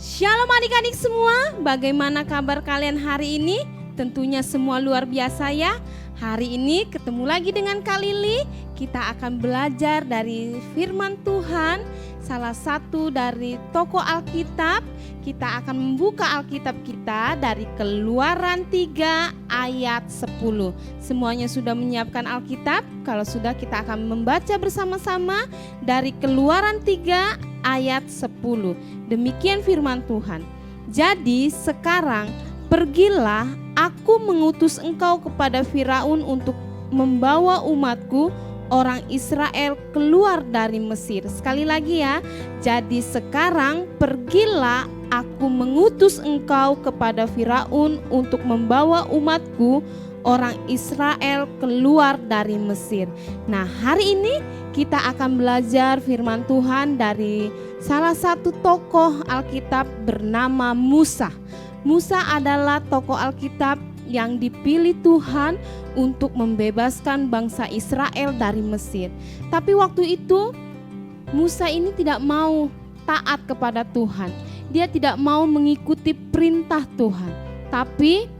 Shalom adik-adik semua, bagaimana kabar kalian hari ini? Tentunya semua luar biasa ya. Hari ini ketemu lagi dengan Kak Lili. Kita akan belajar dari firman Tuhan, salah satu dari tokoh Alkitab. Kita akan membuka Alkitab kita dari Keluaran 3 ayat 10. Semuanya sudah menyiapkan Alkitab? Kalau sudah, kita akan membaca bersama-sama dari Keluaran 3 ayat 10. Demikian firman Tuhan. Jadi sekarang pergilah, aku mengutus engkau kepada Firaun untuk membawa umatku orang Israel keluar dari Mesir. Sekali lagi ya. Jadi sekarang pergilah, aku mengutus engkau kepada Firaun untuk membawa umatku orang Israel keluar dari Mesir. Nah, hari ini kita akan belajar firman Tuhan dari salah satu tokoh Alkitab bernama Musa. Musa adalah tokoh Alkitab yang dipilih Tuhan untuk membebaskan bangsa Israel dari Mesir. Tapi waktu itu Musa ini tidak mau taat kepada Tuhan. Dia tidak mau mengikuti perintah Tuhan. Tapi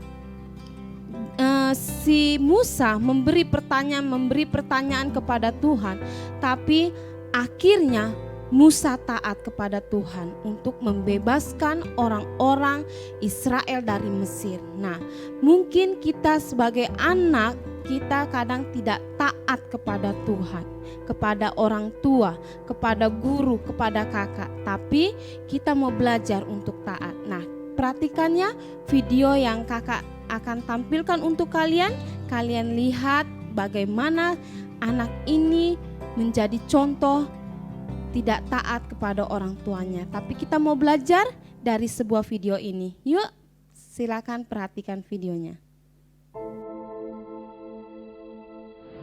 si Musa memberi pertanyaan kepada Tuhan, tapi akhirnya Musa taat kepada Tuhan untuk membebaskan orang-orang Israel dari Mesir. Nah, mungkin kita sebagai anak, kita kadang tidak taat kepada Tuhan, kepada orang tua, kepada guru, kepada kakak, tapi kita mau belajar untuk taat. Nah, perhatikannya video yang kakak akan tampilkan untuk kalian. Kalian lihat bagaimana anak ini menjadi contoh tidak taat kepada orang tuanya. Tapi kita mau belajar dari sebuah video ini. Yuk, silakan perhatikan videonya.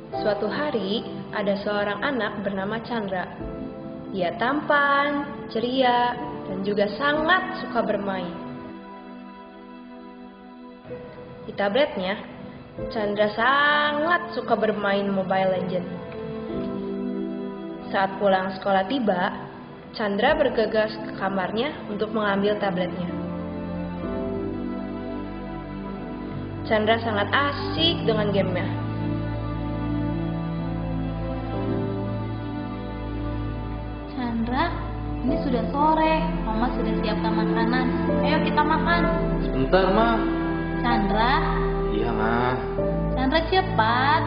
Suatu hari ada seorang anak bernama Chandra. Dia tampan, ceria, dan juga sangat suka bermain. Di tabletnya, Chandra sangat suka bermain Mobile Legends. Saat pulang sekolah tiba, Chandra bergegas ke kamarnya untuk mengambil tabletnya. Chandra sangat asik dengan gamenya. Chandra, ini sudah sore. Mama sudah siapkan makanan. Ayo kita makan. Sebentar, Ma. Chandra. Iya, Ma. Chandra cepat.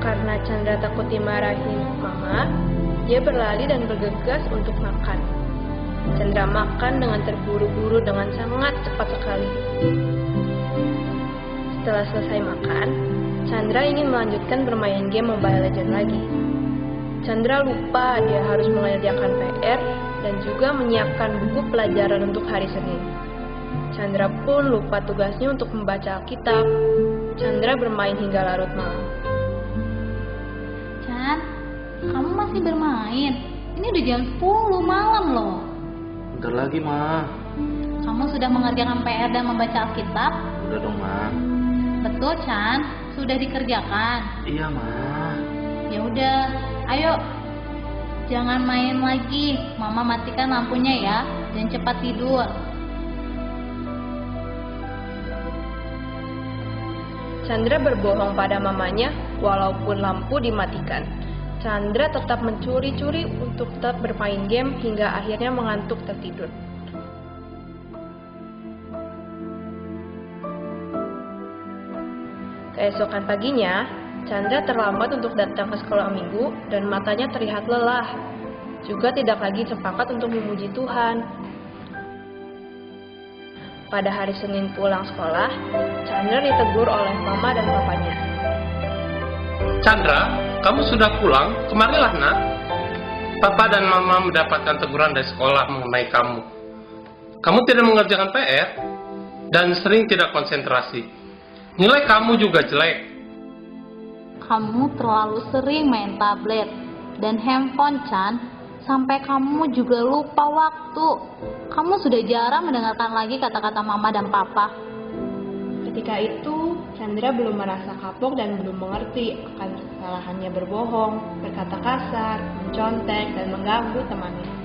Karena Chandra takut dimarahin Mama, dia berlari dan bergegas untuk makan. Chandra makan dengan terburu-buru dengan sangat cepat sekali. Setelah selesai makan, Chandra ingin melanjutkan bermain game Mobile Legends lagi. Chandra lupa dia harus mengerjakan PR dan juga menyiapkan buku pelajaran untuk hari Senin. Chandra pun lupa tugasnya untuk membaca Alkitab. Chandra bermain hingga larut malam. Chan, kamu masih bermain? Ini udah jam 10 malam loh. Bentar lagi, Ma. Kamu sudah mengerjakan PR dan membaca Alkitab? Udah dong, Ma. Betul, Chan. Sudah dikerjakan. Iya, Ma. Ya udah, ayo. Jangan main lagi. Mama matikan lampunya ya, dan cepat tidur. Chandra berbohong pada mamanya walaupun lampu dimatikan. Chandra tetap mencuri-curi untuk tetap bermain game hingga akhirnya mengantuk tertidur. Keesokan paginya, Chandra terlambat untuk datang ke sekolah minggu dan matanya terlihat lelah. Juga tidak lagi sepakat untuk memuji Tuhan. Pada hari Senin pulang sekolah, Chandra ditegur oleh mama dan papanya. Chandra, kamu sudah pulang? Kemarilah, nak. Papa dan mama mendapatkan teguran dari sekolah mengenai kamu. Kamu tidak mengerjakan PR dan sering tidak konsentrasi. Nilai kamu juga jelek. Kamu terlalu sering main tablet dan handphone, Chan. Sampai kamu juga lupa waktu. Kamu sudah jarang mendengarkan lagi kata-kata mama dan papa. Ketika itu, Chandra belum merasa kapok dan belum mengerti akan kesalahannya berbohong, berkata kasar, mencontek, dan mengganggu temannya.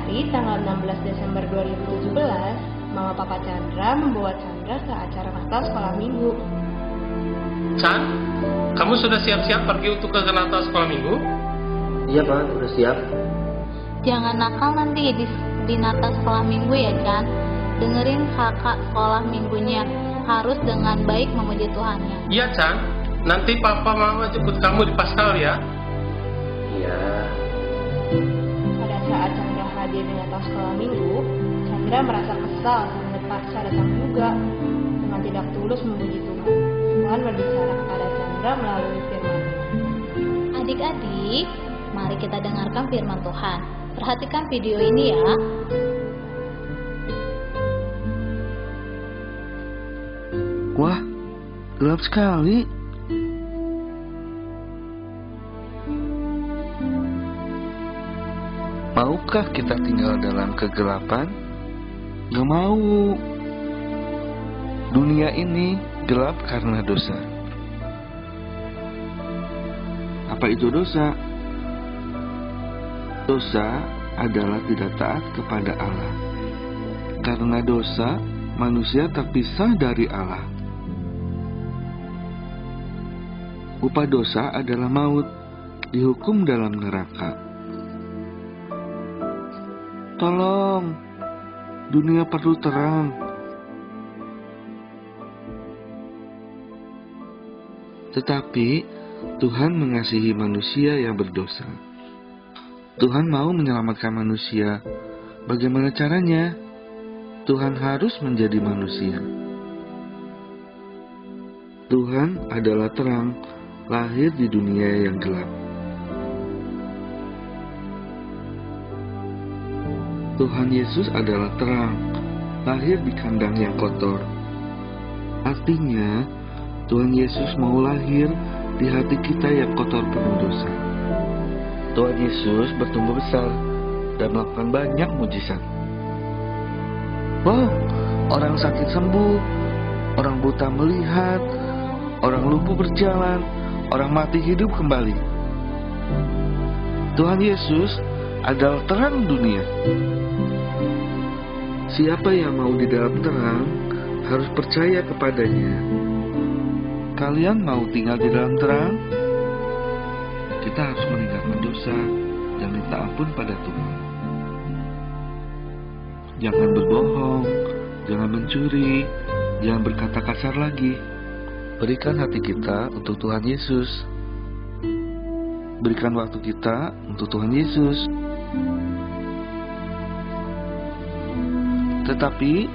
hari tanggal 16 Desember 2017, Mama Papa Chandra membawa Chandra ke acara Natal sekolah minggu. Chan, kamu sudah siap-siap pergi untuk ke Natal sekolah minggu? Iya Pak, udah siap. Jangan nakal nanti di Natal sekolah minggu ya, Chan. Dengerin kakak sekolah minggunya. Harus dengan baik memuji Tuhannya. Iya Chan, nanti papa mama jemput kamu di Paskal ya. Iya. Pada saat Chandra hadir di Natal sekolah minggu, Chandra merasa kesal dan terpaksa datang juga dengan tidak tulus memuji Tuhan. Tuhan berbicara kepada Chandra melalui firman-Nya. Adik-adik, mari kita dengarkan firman Tuhan. Perhatikan video ini ya. Wah, gelap sekali. Maukah kita tinggal dalam kegelapan? Gak mau. Dunia ini gelap karena dosa. Apa itu dosa? Dosa adalah tidak taat kepada Allah. Karena dosa, manusia terpisah dari Allah. Upah dosa adalah maut, dihukum dalam neraka. Tolong, dunia perlu terang. Tetapi Tuhan mengasihi manusia yang berdosa. Tuhan mau menyelamatkan manusia. Bagaimana caranya? Tuhan harus menjadi manusia. Tuhan adalah terang, lahir di dunia yang gelap. Tuhan Yesus adalah terang, lahir di kandang yang kotor. Artinya, Tuhan Yesus mau lahir di hati kita yang kotor penuh dosa. Tuhan Yesus bertumbuh besar dan melakukan banyak mujizat. Wow, orang sakit sembuh, orang buta melihat, orang lumpuh berjalan, orang mati hidup kembali. Tuhan Yesus adalah terang dunia. Siapa yang mau di dalam terang harus percaya kepadanya. Kalian mau tinggal di dalam terang? Kita harus meninggalkan dosa dan minta ampun pada Tuhan. Jangan berbohong, jangan mencuri, jangan berkata kasar lagi. Berikan hati kita untuk Tuhan Yesus. Berikan waktu kita untuk Tuhan Yesus. Tetapi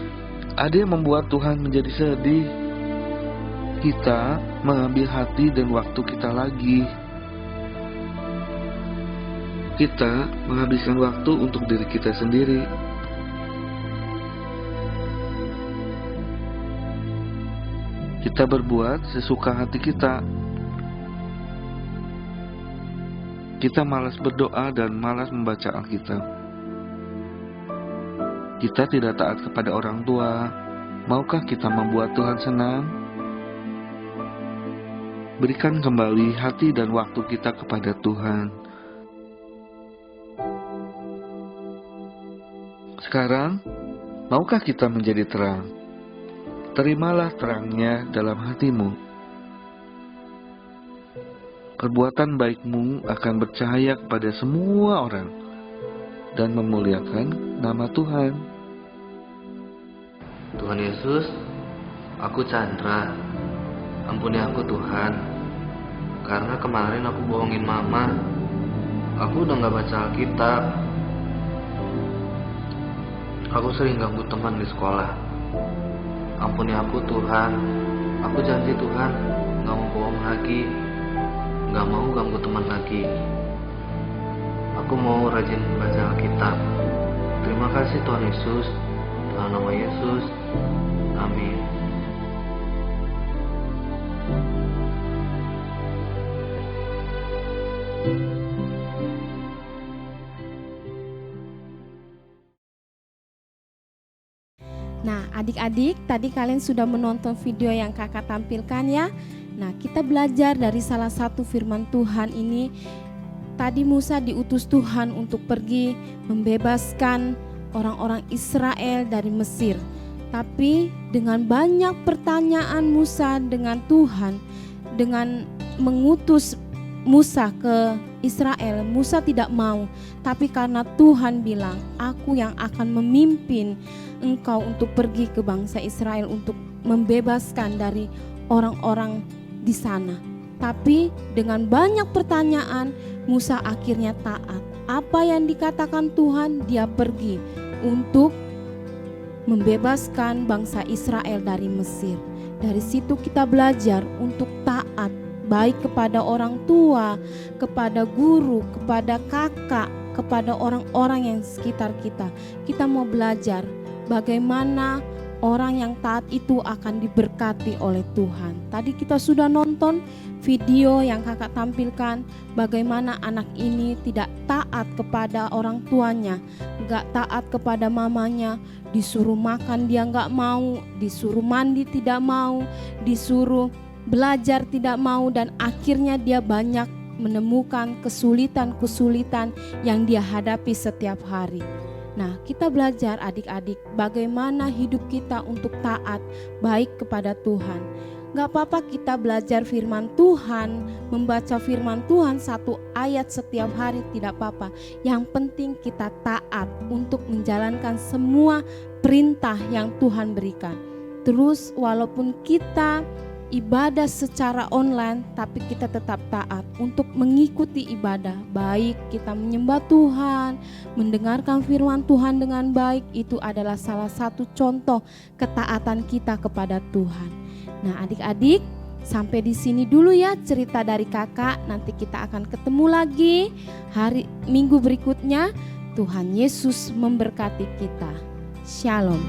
ada yang membuat Tuhan menjadi sedih. Kita mengambil hati dan waktu kita lagi. Kita menghabiskan waktu untuk diri kita sendiri. Kita berbuat sesuka hati kita. Kita malas berdoa dan malas membaca Alkitab. Kita tidak taat kepada orang tua. Maukah kita membuat Tuhan senang? Berikan kembali hati dan waktu kita kepada Tuhan. Sekarang, maukah kita menjadi terang? Terimalah terangnya dalam hatimu. Perbuatan baikmu akan bercahaya kepada semua orang dan memuliakan nama Tuhan. Tuhan Yesus, aku Chandra. Ampuni aku Tuhan. Karena kemarin aku bohongin mama. Aku udah gak baca Alkitab. Aku sering ganggu teman di sekolah. Ampuni aku Tuhan. Aku janji Tuhan gak mau bohong lagi, gak mau ganggu teman lagi. Aku mau rajin baca Alkitab. Terima kasih Tuhan Yesus. Dalam nama Yesus, amin. Nah, adik-adik, tadi kalian sudah menonton video yang kakak tampilkan ya. Nah, kita belajar dari salah satu firman Tuhan ini Tadi Musa diutus Tuhan untuk pergi membebaskan orang-orang Israel dari Mesir. Tapi dengan banyak pertanyaan Musa dengan Tuhan, dengan mengutus Musa ke Israel, Musa tidak mau. Tapi karena Tuhan bilang, aku yang akan memimpin engkau untuk pergi ke bangsa Israel untuk membebaskan dari orang-orang di sana. Tapi dengan banyak pertanyaan, Musa akhirnya taat. Apa yang dikatakan Tuhan, dia pergi untuk membebaskan bangsa Israel dari Mesir. Dari situ kita belajar untuk taat, baik kepada orang tua, kepada guru, kepada kakak, kepada orang-orang yang sekitar kita. Kita mau belajar bagaimana orang yang taat itu akan diberkati oleh Tuhan. Tadi kita sudah nonton video yang kakak tampilkan, bagaimana anak ini tidak taat kepada orang tuanya, gak taat kepada mamanya, disuruh makan dia gak mau, disuruh mandi tidak mau, disuruh belajar tidak mau, dan akhirnya dia banyak menemukan kesulitan-kesulitan yang dia hadapi setiap hari. Nah, kita belajar adik-adik bagaimana hidup kita untuk taat baik kepada Tuhan. Gak apa-apa kita belajar firman Tuhan, membaca firman Tuhan 1 ayat setiap hari, tidak apa-apa. Yang penting kita taat untuk menjalankan semua perintah yang Tuhan berikan. Terus walaupun kita ibadah secara online, tapi kita tetap taat untuk mengikuti ibadah. Baik kita menyembah Tuhan, mendengarkan firman Tuhan dengan baik, itu adalah salah satu contoh ketaatan kita kepada Tuhan. Nah adik-adik, sampai di sini dulu ya cerita dari kakak. Nanti kita akan ketemu lagi minggu berikutnya. Tuhan Yesus memberkati kita. Shalom.